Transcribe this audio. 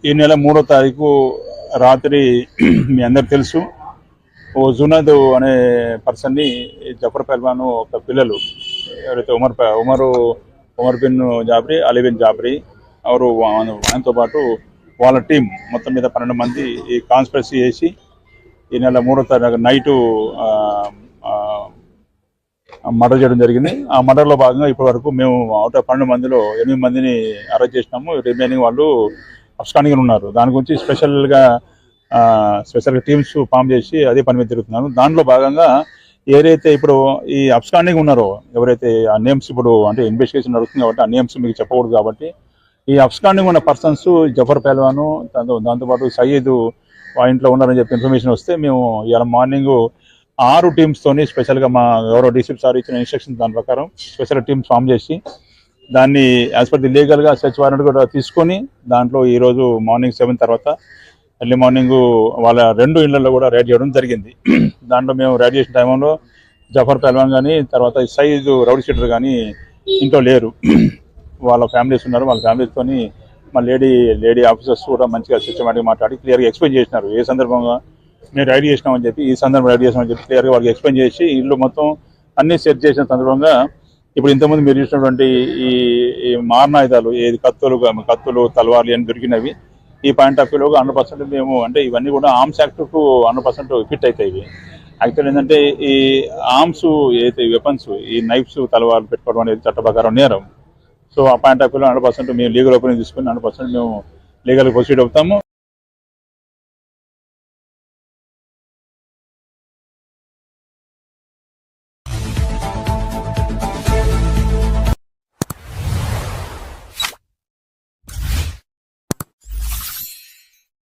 ఈ నెల 3వ తారీఖు రాత్రి మీ అందరికి తెలుసు ఓ జునద్ అనే పర్సన్ని జఫర్ పహల్వాన్ ఒక పిల్లలు ఎవరైతే ఉమర్ బిన్ జాబ్రీ, అలీ బిన్ జాబ్రీ ఎవరు ఆయనతో పాటు వాళ్ళ టీం మొత్తం మీద 12 మంది ఈ కాన్స్పిరసీ చేసి ఈ నెల 3వ తారీఖు నైటు మర్డర్ చేయడం జరిగింది. ఆ మర్డర్లో భాగంగా ఇప్పటి వరకు మేము అవుట్ ఆఫ్ 12 మందిలో 8 మందిని అరెస్ట్ చేసినాము. రిమైనింగ్ వాళ్ళు అబ్స్కాండింగ్ ఉన్నారు. దాని గురించి స్పెషల్గా టీమ్స్ ఫామ్ చేసి అదే పని మీద తిరుగుతున్నాను. దాంట్లో భాగంగా ఏదైతే ఇప్పుడు ఈ అబ్స్కాండింగ్ ఉన్నారో ఎవరైతే ఆ నేమ్స్ ఇప్పుడు అంటే ఇన్వెస్టిగేషన్ నడుస్తుంది కాబట్టి ఆ నేమ్స్ మీకు చెప్పకూడదు కాబట్టి ఈ అబ్స్కాండింగ్ ఉన్న పర్సన్స్ జఫర్ పహల్వాను దాంతోపాటు సయ్యద్ ఇంట్లో ఉన్నారని చెప్పి ఇన్ఫర్మేషన్ వస్తే మేము ఇవాళ మార్నింగ్ 6 టీమ్స్తోని స్పెషల్గా మా గౌరవ డీసీపీ సార్ ఇచ్చిన ఇన్స్ట్రక్షన్ దాని ప్రకారం స్పెషల్ టీమ్స్ ఫామ్ చేసి దాన్ని యాజ్ పర్ ది లీగల్గా సెర్చ్ వారెంట్ కూడా తీసుకొని దాంట్లో ఈరోజు మార్నింగ్ 7 తర్వాత ఎర్లీ మార్నింగ్ వాళ్ళ 2 ఇళ్లలో కూడా రైడ్ చేయడం జరిగింది. దాంట్లో మేము రైడ్ చేసిన టైంలో జఫర్ పహల్వాన్ కానీ తర్వాత సయ్యద్ రౌడీ షీటర్ కానీ ఇంట్లో లేరు. వాళ్ళ ఫ్యామిలీస్ ఉన్నారు. వాళ్ళ ఫ్యామిలీస్తోని మా లేడీ ఆఫీసర్స్ కూడా మంచిగా సిస్టమేటిక్గా మాట్లాడి క్లియర్గా ఎక్స్ప్లెయిన్ చేసినారు ఏ సందర్భంగా మేము రైడ్ చేసినామని చెప్పి ఈ సందర్భంగా రైడ్ చేసినామని చెప్పి క్లియర్గా వాళ్ళకి ఎక్స్ప్లెయిన్ చేసి ఇల్లు మొత్తం అన్ని సెట్ చేసిన సందర్భంగా ఇప్పుడు ఇంతకుముందు మీరు చూసినటువంటి ఈ మారణాయుధాలు ఏది కత్తులు తలవార్లు అని దొరికినవి ఈ పాయింట్ ఆఫ్ వ్యూలో 100% మేము అంటే ఇవన్నీ కూడా ఆర్మ్స్ యాక్ట్కు 100% ఫిట్ అవుతాయి. యాక్చువల్ ఏంటంటే ఈ ఆర్మ్స్ ఏదైతే వెపన్స్ ఈ నైఫ్స్ తలవార్లు పెట్టుకోవడం అనేది చట్ట ప్రకారం నేరం. సో ఆ పాయింట్ ఆఫ్ వ్యూలో 100% మేము లీగల్ ఒపీనియన్ తీసుకుని 100% మేము లీగల్గా ప్రొసీడ్ అవుతాము.